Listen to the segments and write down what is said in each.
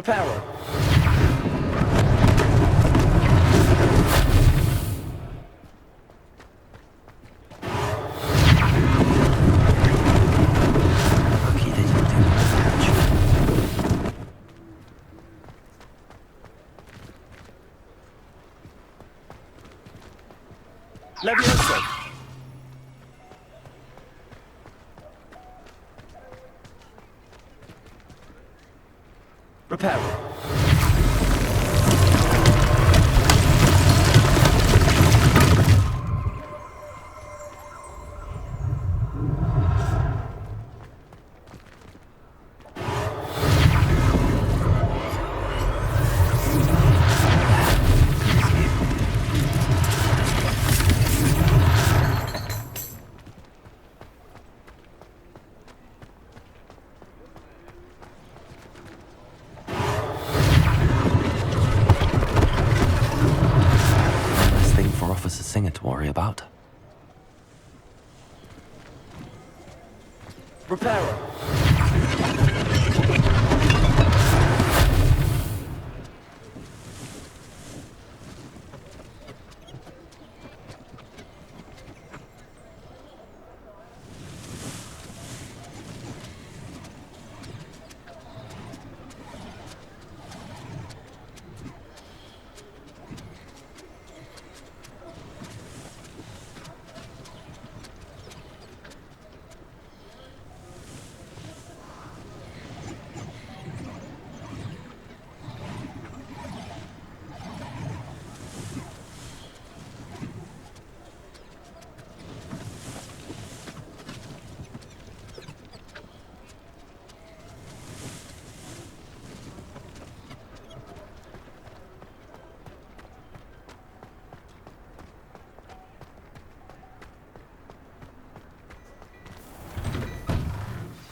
Reparo. Lucky they didn't do much damage. Levioso. Reparo. One less thing for Officer Singer to worry about. Reparo.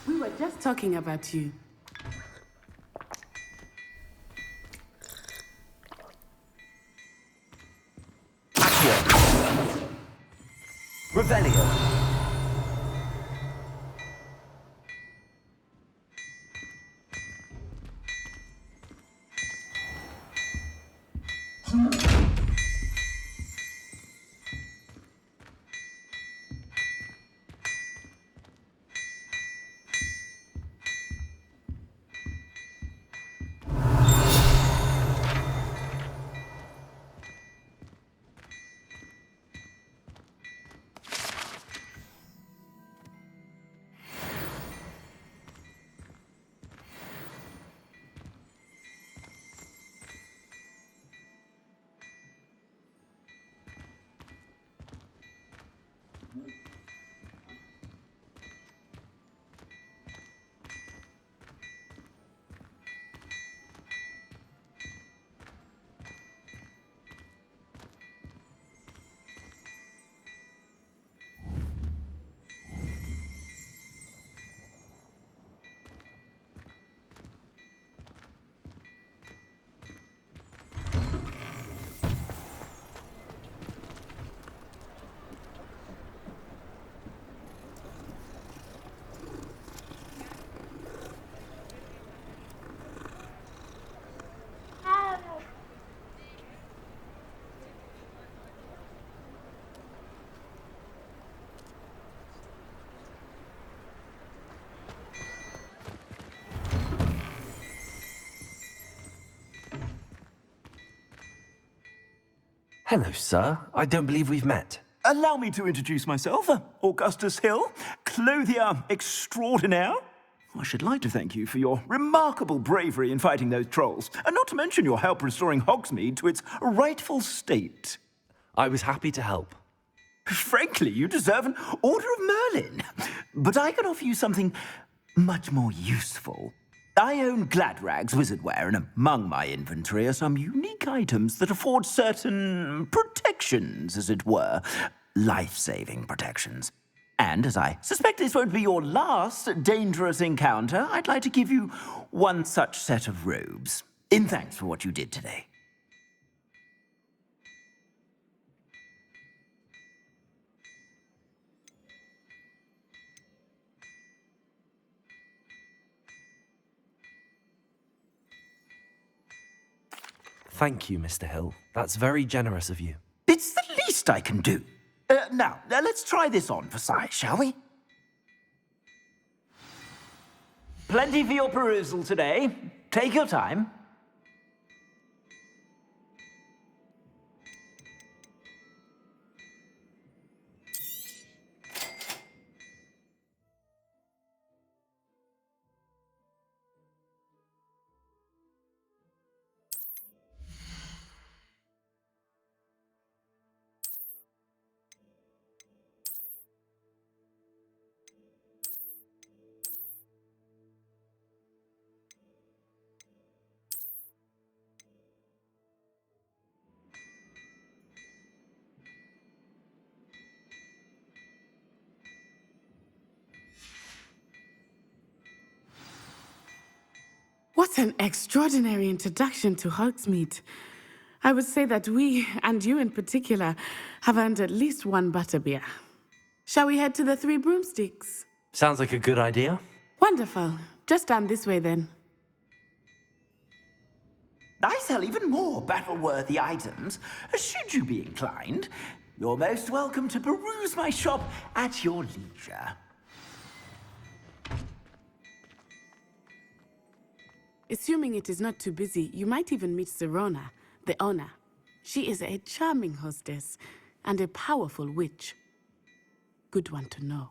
We were just talking about you. Accio. Revelio. Hello, sir. I don't believe we've met. Allow me to introduce myself, Augustus Hill, clothier extraordinaire. I should like to thank you for your remarkable bravery in fighting those trolls, and not to mention your help restoring Hogsmeade to its rightful state. I was happy to help. Frankly, you deserve an Order of Merlin. But I can offer you something much more useful. I own Gladrag's wizardware, and among my inventory are some unique items that afford certain protections, as it were. Life-saving protections. And as I suspect this won't be your last dangerous encounter, I'd like to give you one such set of robes, in thanks for what you did today. Thank you, Mr. Hill. That's very generous of you. It's the least I can do. Now, let's try this on for size, shall we? Plenty for your perusal today. Take your time. What an extraordinary introduction to Hogsmeade. I would say that we, and you in particular, have earned at least one butterbeer. Shall we head to the Three Broomsticks? Sounds like a good idea. Wonderful. Just down this way then. I sell even more battle-worthy items. Should you be inclined, you're most welcome to peruse my shop at your leisure. Assuming it is not too busy, you might even meet Serona, the owner. She is a charming hostess and a powerful witch. Good one to know.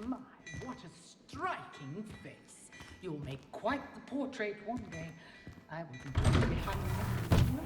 My, what a striking face. You'll make quite the portrait one day. I wouldn't want to be hanging on.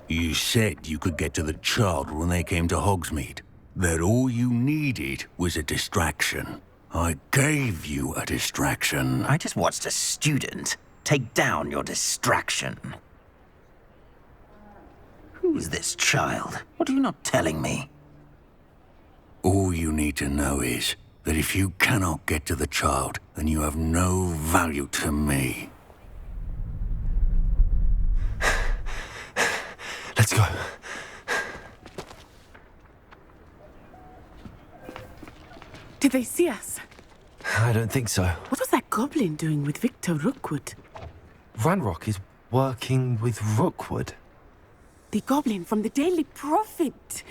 You said you could get to the child when they came to Hogsmeade. That all you needed was a distraction. I gave you a distraction. I just watched a student take down your distraction. Who is this child? What are you not telling me? All you need to know is that if you cannot get to the child, then you have no value to me. Let's go. Did they see us? I don't think so. What was that goblin doing with Victor Rookwood? Ranrock is working with Rookwood. The goblin from the Daily Prophet.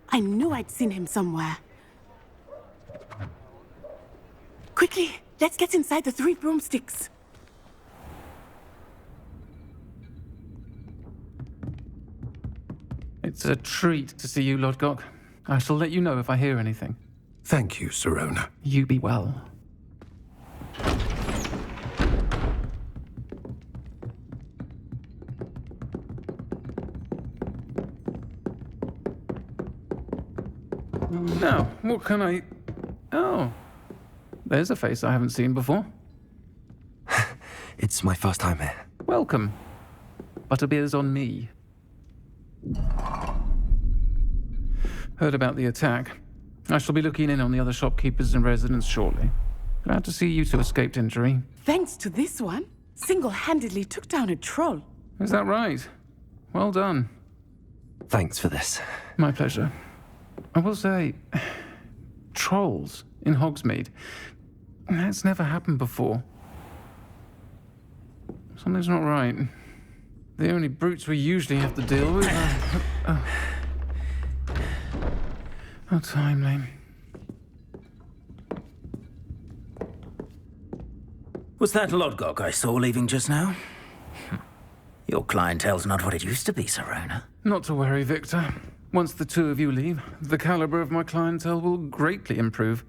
I knew I'd seen him somewhere. Quickly, let's get inside the Three Broomsticks. It's a treat to see you, Lodgok. I shall let you know if I hear anything. Thank you, Serona. You be well. Now, what can I... Oh, there's a face I haven't seen before. It's my first time here. Welcome. Butterbeer's on me. Heard about the attack. I shall be looking in on the other shopkeepers and residents shortly. Glad to see you two escaped injury. Thanks to this one, single-handedly took down a troll. Is that right? Well done. Thanks for this. My pleasure. I will say, trolls in Hogsmeade. That's never happened before. Something's not right. The only brutes we usually have to deal with are... How timely. Was that Lodgok I saw leaving just now? Your clientele's not what it used to be, Serona. Not to worry, Victor. Once the two of you leave, the caliber of my clientele will greatly improve.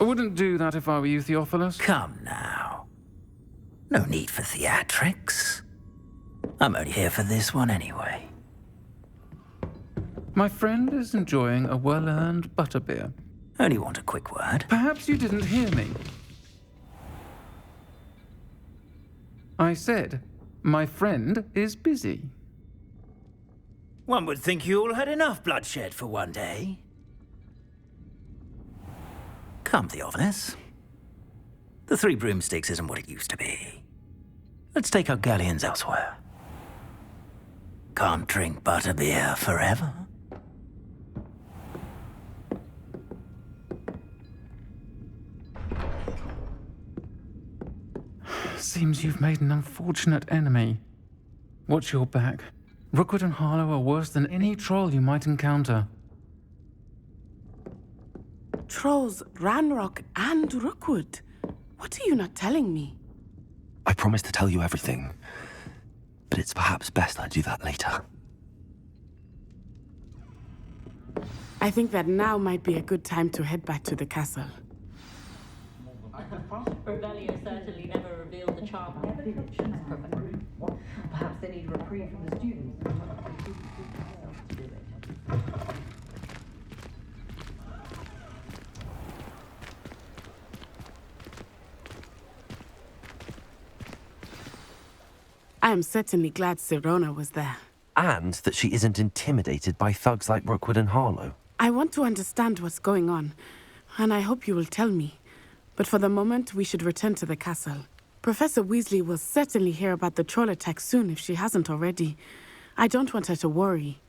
I wouldn't do that if I were you, Theophilus. Come now. No need for theatrics. I'm only here for this one anyway. My friend is enjoying a well-earned butterbeer. Only want a quick word. Perhaps you didn't hear me. I said, my friend is busy. One would think you all had enough bloodshed for one day. Come, Theophilus. The Three Broomsticks isn't what it used to be. Let's take our galleons elsewhere. Can't drink butterbeer forever. Seems you've made an unfortunate enemy. Watch your back. Rookwood and Harlow are worse than any troll you might encounter. Trolls, Ranrock, and Rookwood. What are you not telling me? I promised to tell you everything, but it's perhaps best I do that later. I think that now might be a good time to head back to the castle. Revelio certainly never revealed the charm of the predictions perfectly. Perhaps they need a reprieve from the students. To do it. I am certainly glad Serona was there. And that she isn't intimidated by thugs like Rookwood and Harlow. I want to understand what's going on, and I hope you will tell me. But for the moment, we should return to the castle. Professor Weasley will certainly hear about the troll attack soon if she hasn't already. I don't want her to worry.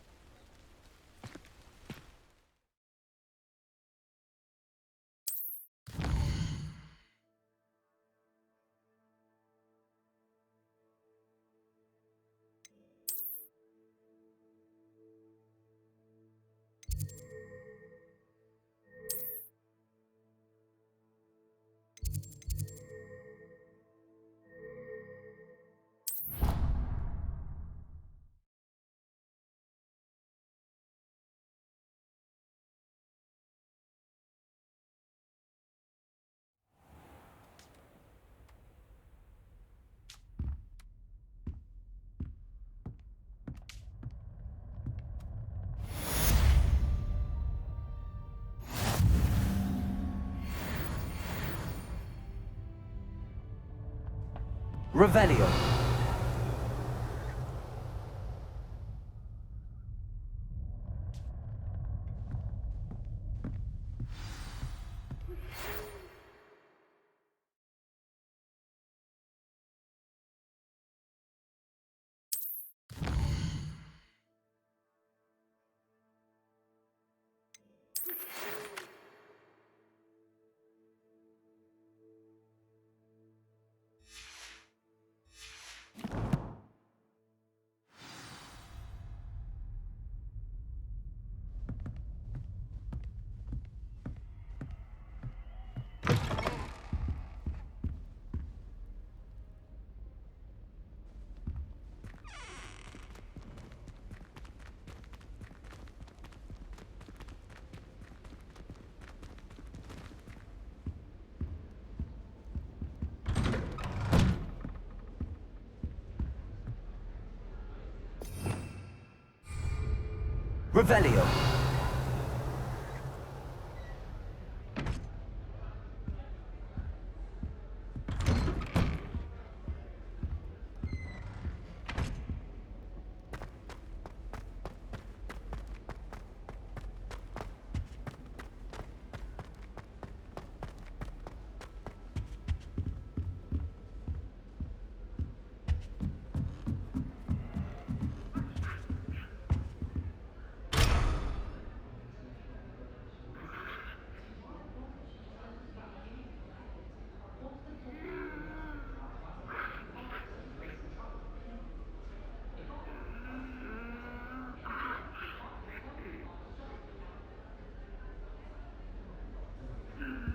Revelio. Revelio.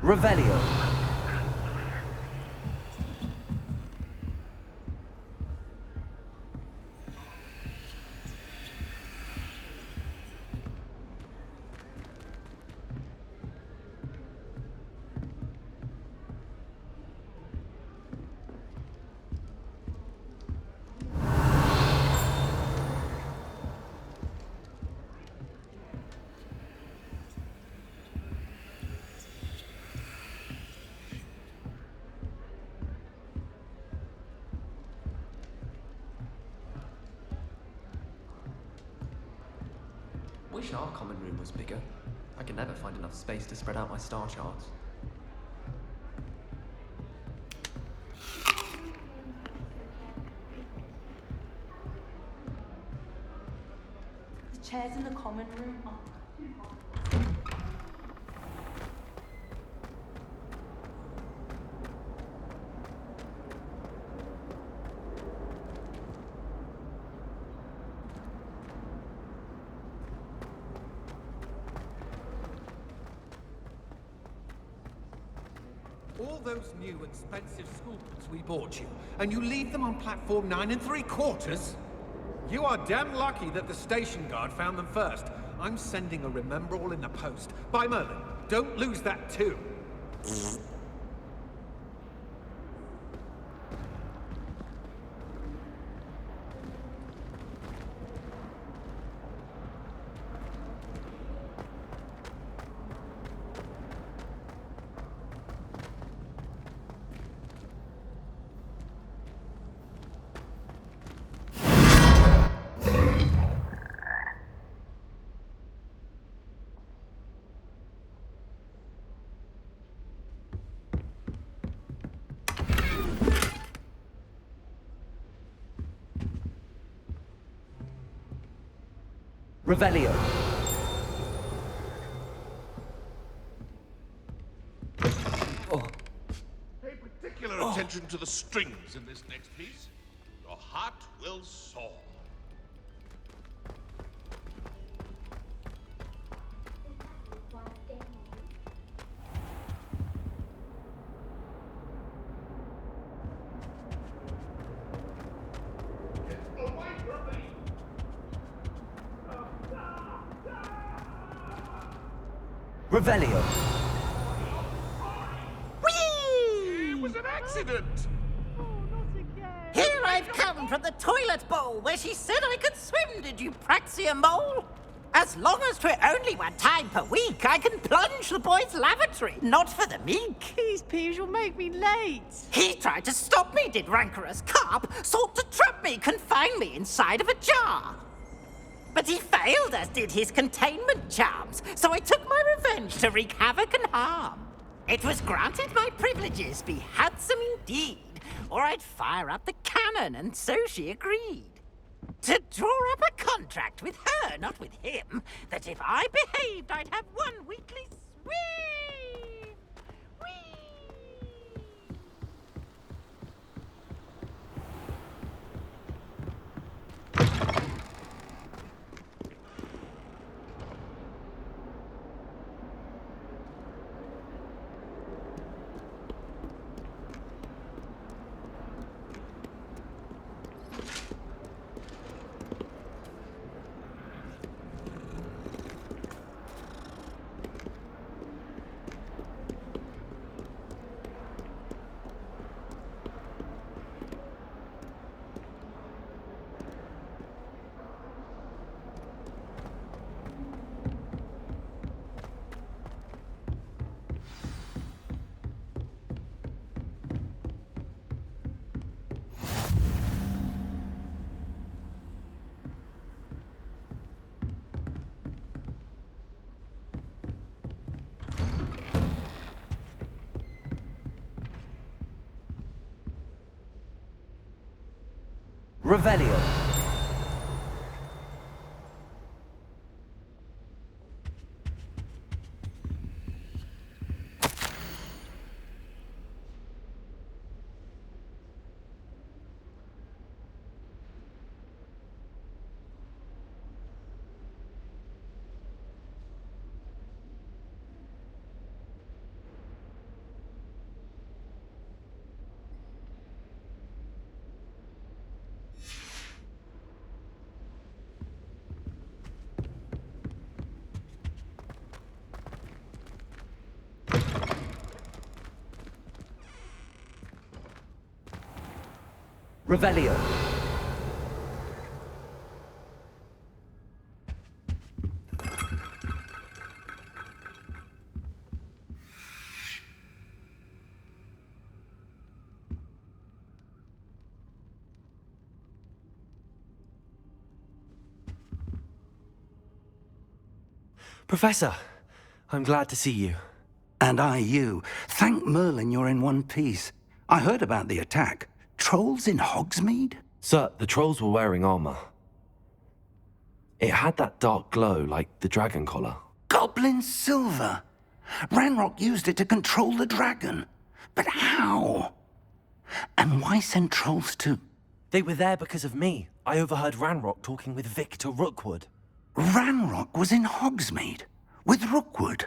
Revelio. our common room was bigger. I could never find enough space to spread out my star charts. The chairs in the common room are... All those new expensive school books we bought you, and you leave them on platform 9 3/4? You are damn lucky that the station guard found them first. I'm sending a remember all in the post. By Merlin, don't lose that too. Revelio. Pay particular attention to the strings in this next piece. Your heart will soar. Revelio. It was an accident! Here I've come from the toilet bowl where she said I could swim, did you praxia mole? As long as 'twere only one time per week, I can plunge the boy's lavatory, not for the meek. These peas will make me late. He tried to stop me, did rancorous carp, sought to trap me, confine me inside of a jar. But he failed, as did his containment charms, so I took my revenge to wreak havoc and harm. It was granted my privileges be handsome indeed, or I'd fire up the cannon, and so she agreed. To draw up a contract with her, not with him, that if I behaved, I'd have one weekly swim. Revelio. Revelio. Professor, I'm glad to see you. And I you. Thank Merlin you're in one piece. I heard about the attack. Trolls in Hogsmeade? Sir, the trolls were wearing armor. It had that dark glow like the dragon collar. Goblin silver! Ranrock used it to control the dragon. But how? And why send trolls to... They were there because of me. I overheard Ranrock talking with Victor Rookwood. Ranrock was in Hogsmeade? With Rookwood?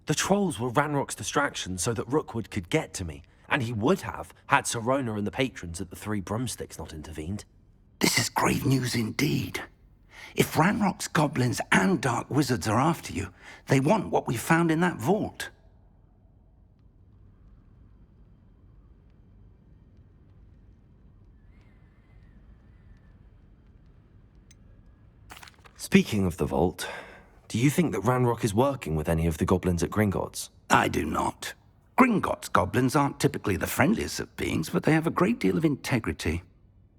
The trolls were Ranrock's distraction so that Rookwood could get to me. And he would have, had Sirona and the patrons at the Three Broomsticks not intervened. This is grave news indeed. If Ranrock's goblins and dark wizards are after you, they want what we found in that vault. Speaking of the vault, do you think that Ranrock is working with any of the goblins at Gringotts? I do not. Gringotts goblins aren't typically the friendliest of beings, but they have a great deal of integrity.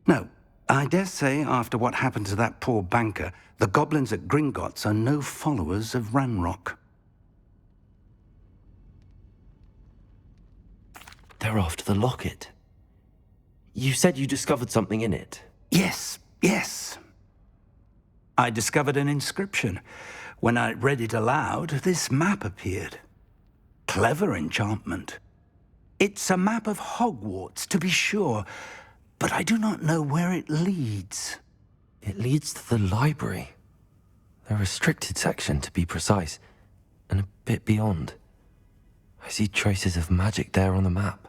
No, I dare say after what happened to that poor banker, the goblins at Gringotts are no followers of Ranrock. They're after the locket. You said you discovered something in it. Yes. I discovered an inscription. When I read it aloud, this map appeared. Clever enchantment. It's a map of Hogwarts, to be sure, but I do not know where it leads. It leads to the library. The restricted section, to be precise, and a bit beyond. I see traces of magic there on the map.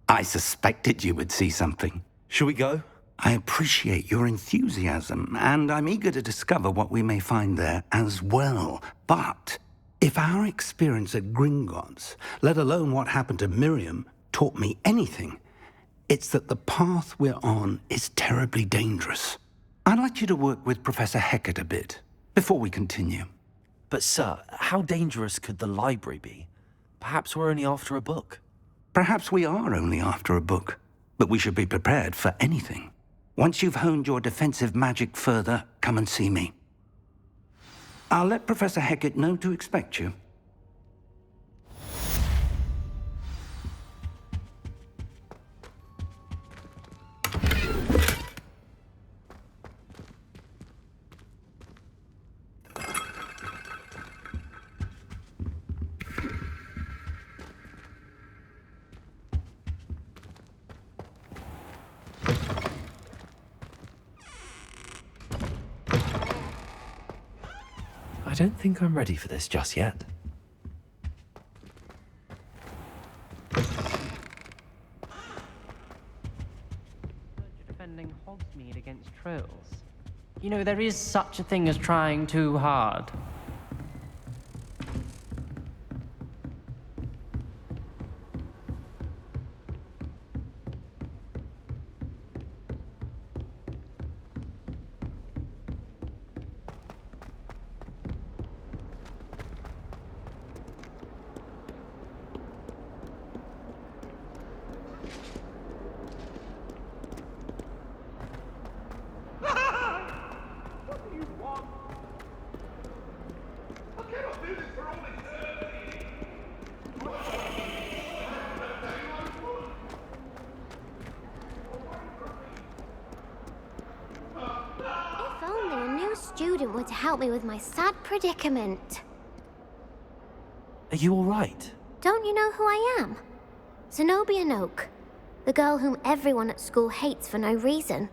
I suspected you would see something. Shall we go? I appreciate your enthusiasm, and I'm eager to discover what we may find there as well. But if our experience at Gringotts, let alone what happened to Miriam, taught me anything, it's that the path we're on is terribly dangerous. I'd like you to work with Professor Hecat a bit before we continue. But sir, how dangerous could the library be? Perhaps we're only after a book. Perhaps we are only after a book, but we should be prepared for anything. Once you've honed your defensive magic further, come and see me. I'll let Professor Hecat know to expect you. I don't think I'm ready for this just yet. Defending Hogsmeade against trolls. You know, there is such a thing as trying too hard. Student were to help me with my sad predicament. Are you all right? Don't you know who I am? Zenobia Noak, the girl whom everyone at school hates for no reason.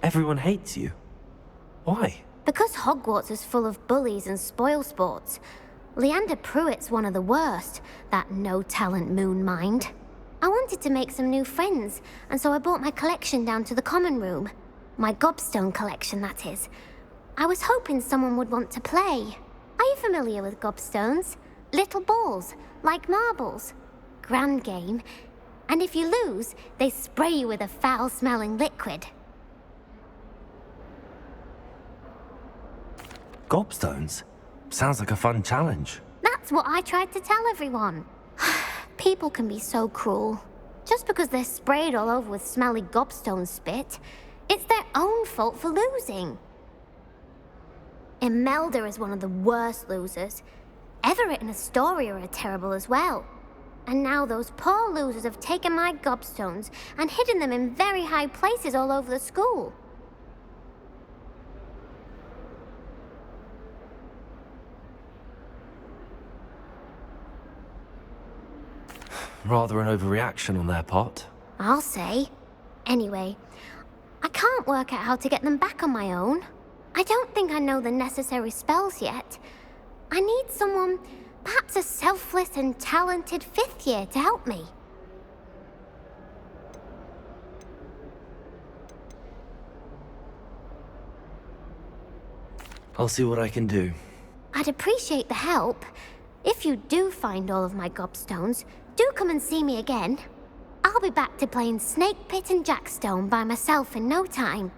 Everyone hates you. Why? Because Hogwarts is full of bullies and spoilsports. Leander Pruitt's one of the worst, that no-talent moon mind. I wanted to make some new friends, and so I brought my collection down to the common room. My gobstone collection, that is. I was hoping someone would want to play. Are you familiar with gobstones? Little balls, like marbles. Grand game. And if you lose, they spray you with a foul-smelling liquid. Gobstones? Sounds like a fun challenge. That's what I tried to tell everyone. People can be so cruel. Just because they're sprayed all over with smelly gobstone spit, it's their own fault for losing. Imelda is one of the worst losers. Everett and Astoria are terrible as well. And now those poor losers have taken my gobstones and hidden them in very high places all over the school. Rather an overreaction on their part. I'll say. Anyway, I can't work out how to get them back on my own. I don't think I know the necessary spells yet. I need someone, perhaps a selfless and talented fifth year to help me. I'll see what I can do. I'd appreciate the help. If you do find all of my gobstones, do come and see me again. I'll be back to playing Snake Pit and Jackstone by myself in no time.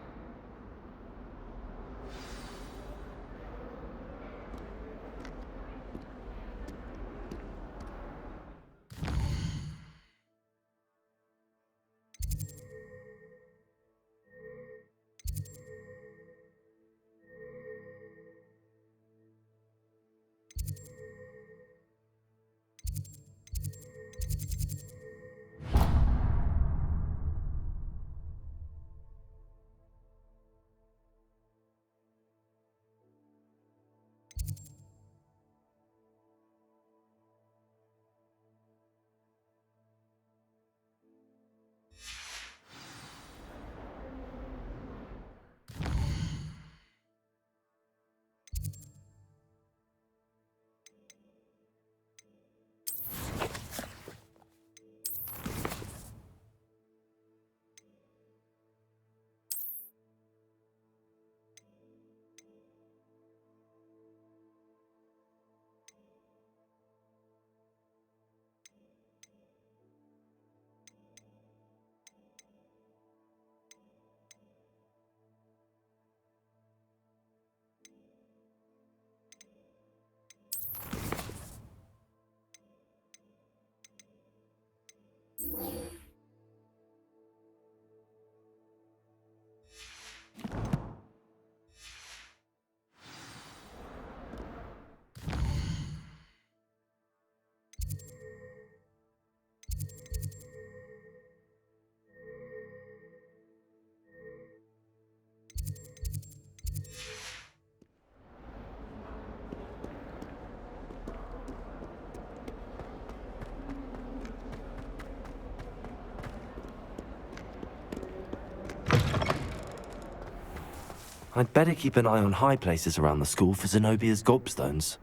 I'd better keep an eye on high places around the school for Zenobia's gobstones.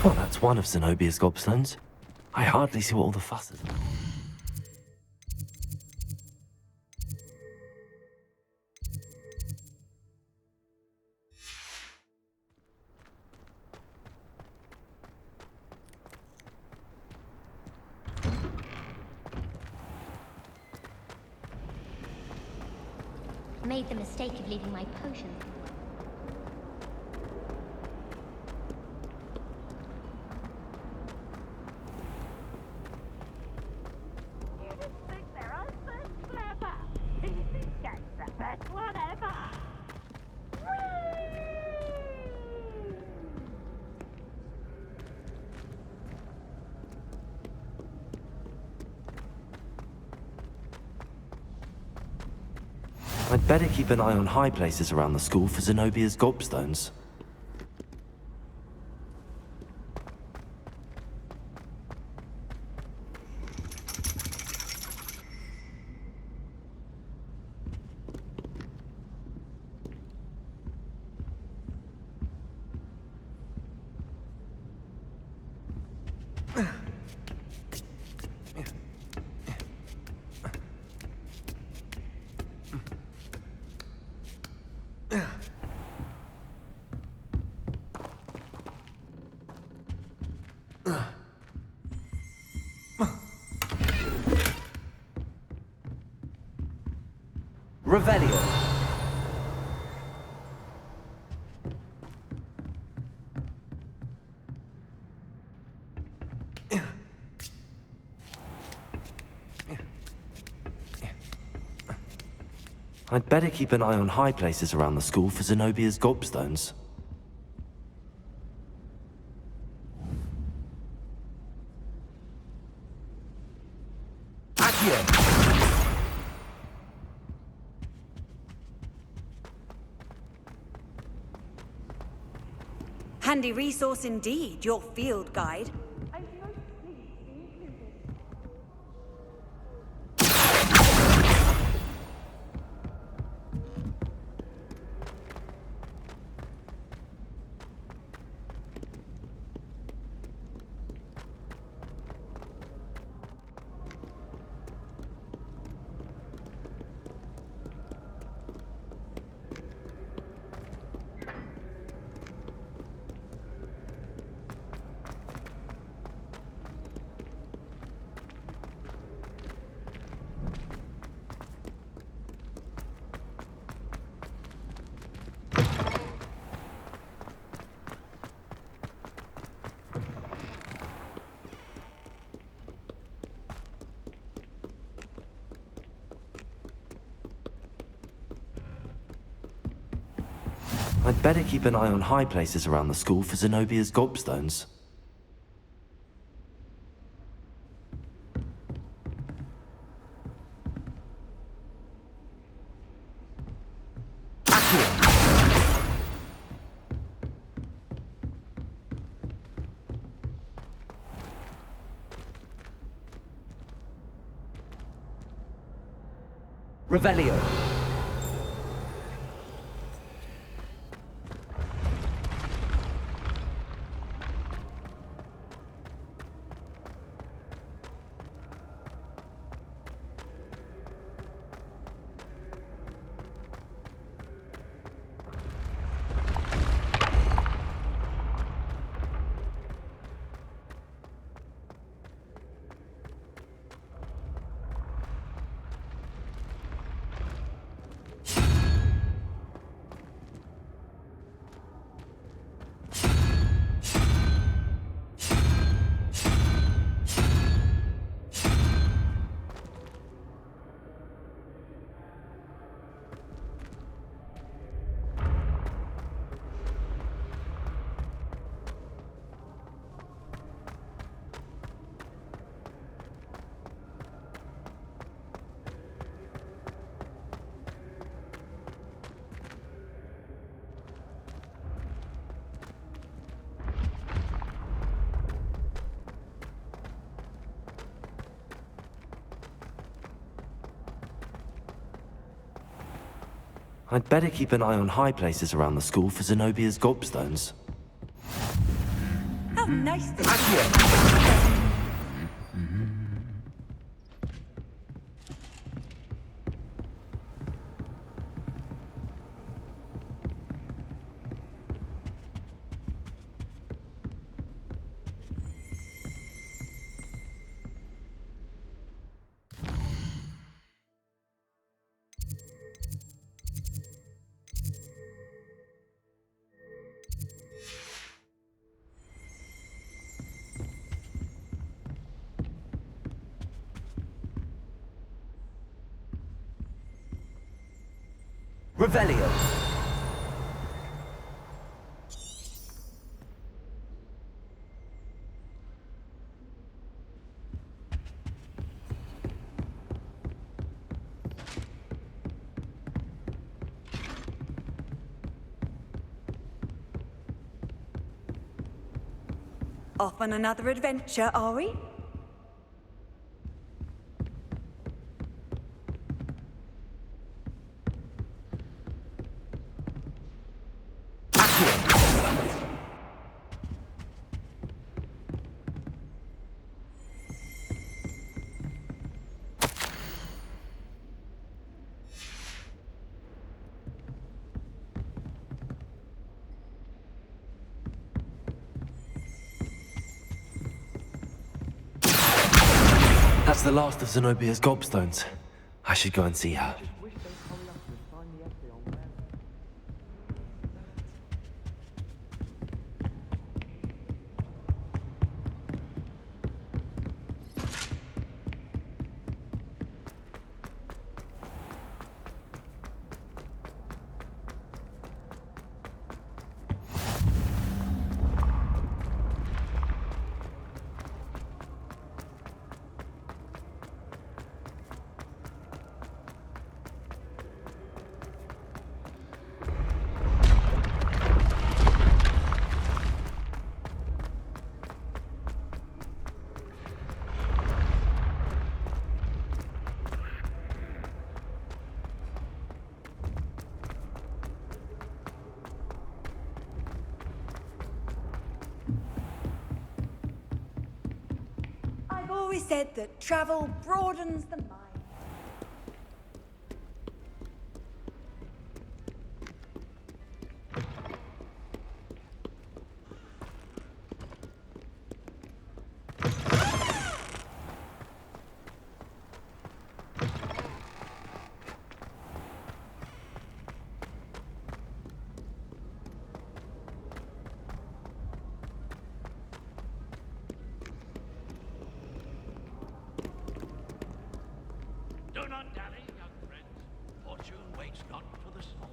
Well, that's one of Zenobia's gobstones. I hardly see what all the fuss is about. Made the mistake of leaving my potion. I'd better keep an eye on high places around the school for Zenobia's gobstones. Revelio. I'd better keep an eye on high places around the school for Zenobia's gobstones. Handy resource indeed, your field guide. I'd better keep an eye on high places around the school for Zenobia's gobstones. Revelio. I'd better keep an eye on high places around the school for Zenobia's gobstones. How nice this is. Revelio. Off on another adventure, are we? That's the last of Zenobia's gobstones. I should go and see her. always said that travel broadens the mind. Do not dally, young friends. Fortune waits not for the small.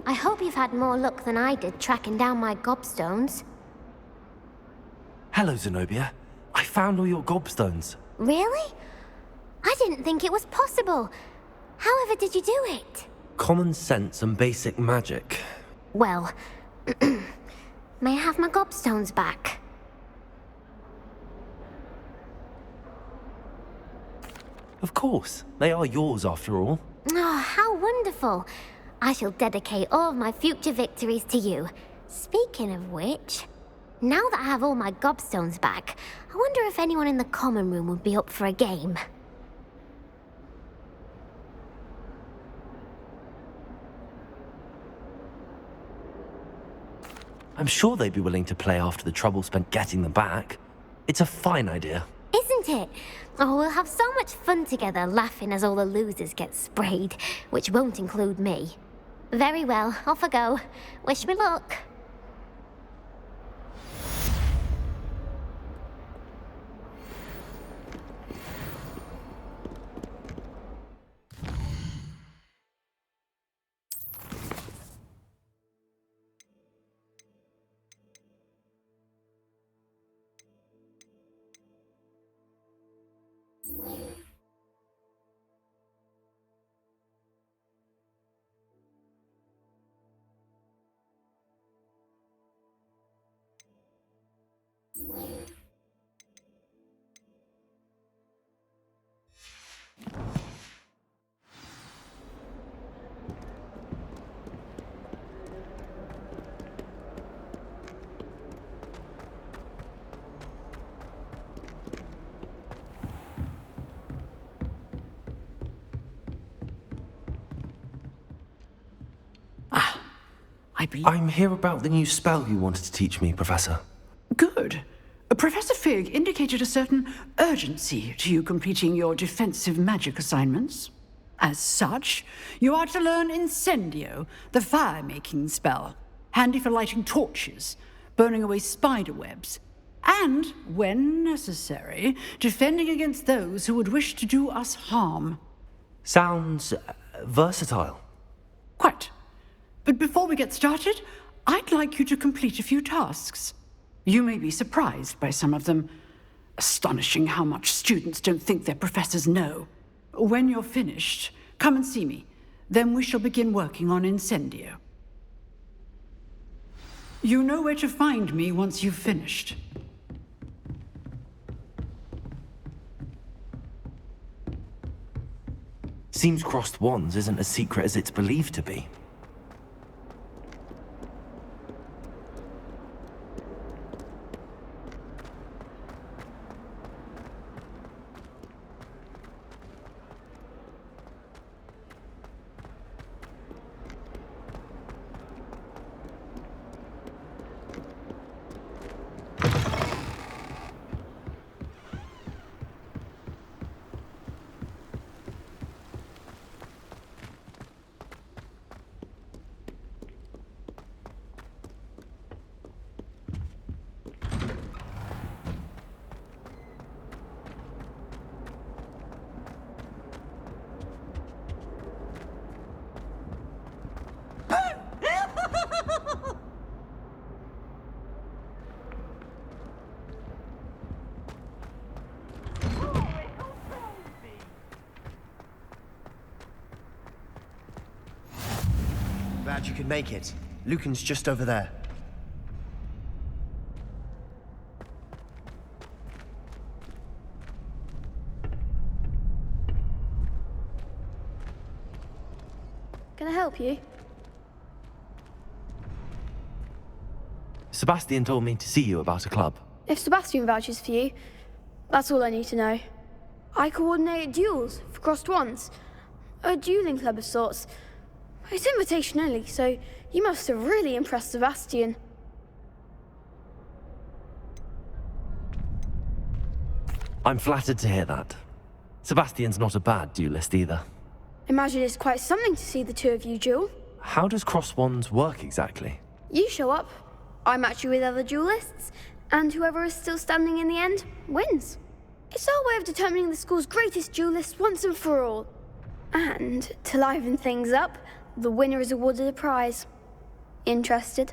I hope you've had more luck than I did tracking down my gobstones. Hello, Zenobia. I found all your gobstones. Really? I didn't think it was possible. However did you do it? Common sense and basic magic. Well, may I have my gobstones back? Of course. They are yours, after all. Oh, how wonderful. I shall dedicate all of my future victories to you. Speaking of which, now that I have all my gobstones back, I wonder if anyone in the common room would be up for a game. I'm sure they'd be willing to play after the trouble spent getting them back. It's a fine idea. Isn't it? Oh, we'll have so much fun together laughing as all the losers get sprayed, which won't include me. Very well, off I go. Wish me luck. I'm here about the new spell you wanted to teach me, Professor. Good. Professor Fig indicated a certain urgency to you completing your defensive magic assignments. As such, you are to learn Incendio, the fire-making spell, handy for lighting torches, burning away spider webs, and, when necessary, defending against those who would wish to do us harm. Sounds versatile. Quite. But before we get started, I'd like you to complete a few tasks. You may be surprised by some of them. Astonishing how much students don't think their professors know. When you're finished, come and see me. Then we shall begin working on Incendio. You know where to find me once you've finished. Seems crossed wands isn't as secret as it's believed to be. glad you could make it. Lucan's just over there. Can I help you? Sebastian told me to see you about a club. If Sebastian vouches for you, that's all I need to know. I coordinate duels for crossed wands. A dueling club of sorts. It's invitation only, so you must have really impressed Sebastian. I'm flattered to hear that. Sebastian's not a bad duelist either. Imagine it's quite something to see the two of you duel. How does cross wands work exactly? You show up, I match you with other duelists, and whoever is still standing in the end wins. It's our way of determining the school's greatest duelist once and for all. And to liven things up, the winner is awarded a prize. Interested?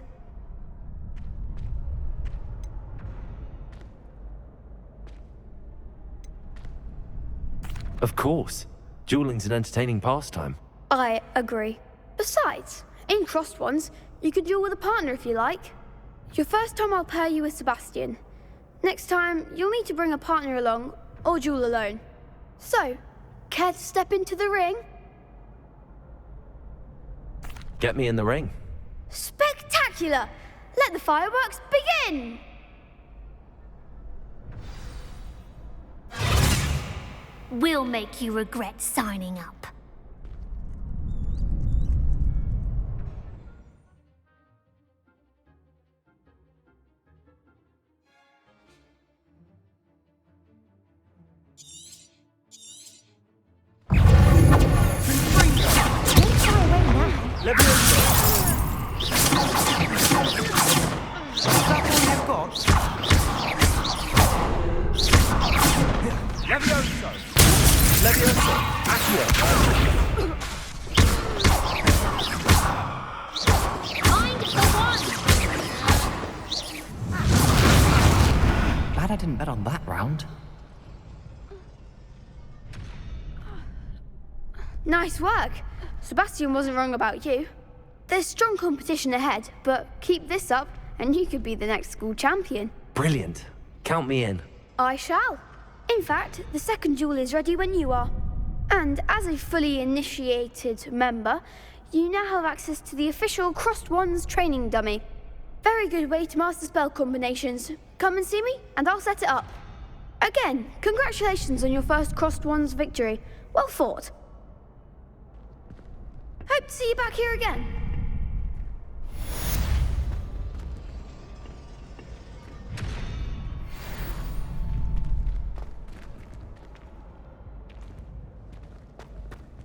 Of course. Dueling's an entertaining pastime. I agree. Besides, in crossed ones, you could duel with a partner if you like. Your first time I'll pair you with Sebastian. Next time, you'll need to bring a partner along, or duel alone. So, care to step into the ring? Get me in the ring. Spectacular! Let the fireworks begin! We'll make you regret signing up. Glad I didn't bet on that round. Nice work. Sebastian wasn't wrong about you. There's strong competition ahead, but keep this up and you could be the next school champion. Brilliant. Count me in. I shall. In fact, the second duel is ready when you are. And as a fully initiated member, you now have access to the official Crossed Wands training dummy. Very good way to master spell combinations. Come and see me, and I'll set it up. Again, congratulations on your first Crossed Wands victory. Well fought. Hope to see you back here again.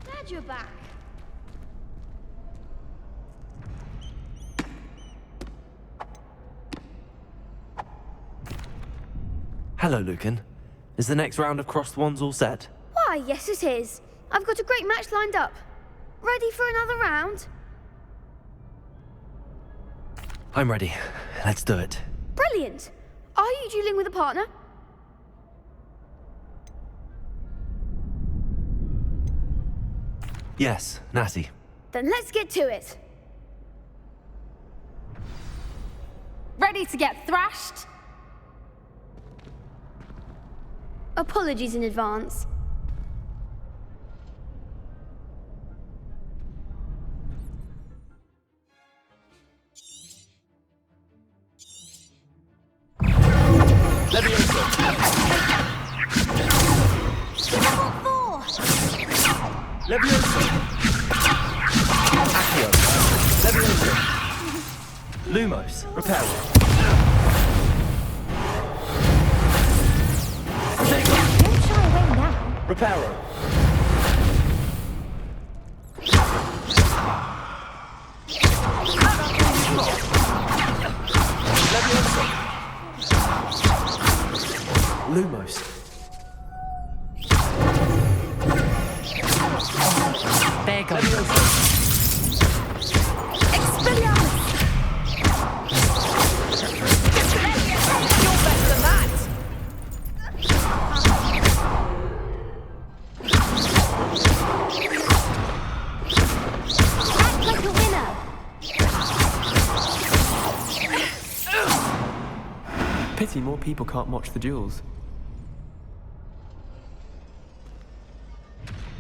Glad you're back. Hello, Lucan. Is the next round of crossed wands all set? Why, yes it is. I've got a great match lined up. Ready for another round? I'm ready. Let's do it. Brilliant. Are you dueling with a partner? Yes, Natty. Then let's get to it. Ready to get thrashed? Apologies in advance. Levioso. Levioso. Accio. Levioso. Lumos. Reparo. Reparo. Levioso. Lumos. There goes. Expelliarmus! You're better than that! Act like a winner. Pity more people can't watch the duels.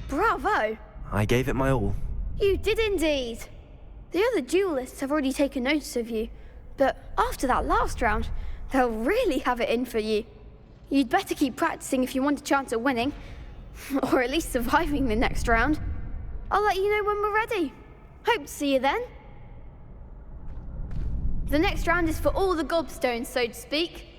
Bravo! I gave it my all. You did indeed. The other duelists have already taken notice of you, but after that last round, they'll really have it in for you. You'd better keep practicing if you want a chance at winning, or at least surviving the next round. I'll let you know when we're ready. Hope to see you then. The next round is for all the gobstones, so to speak.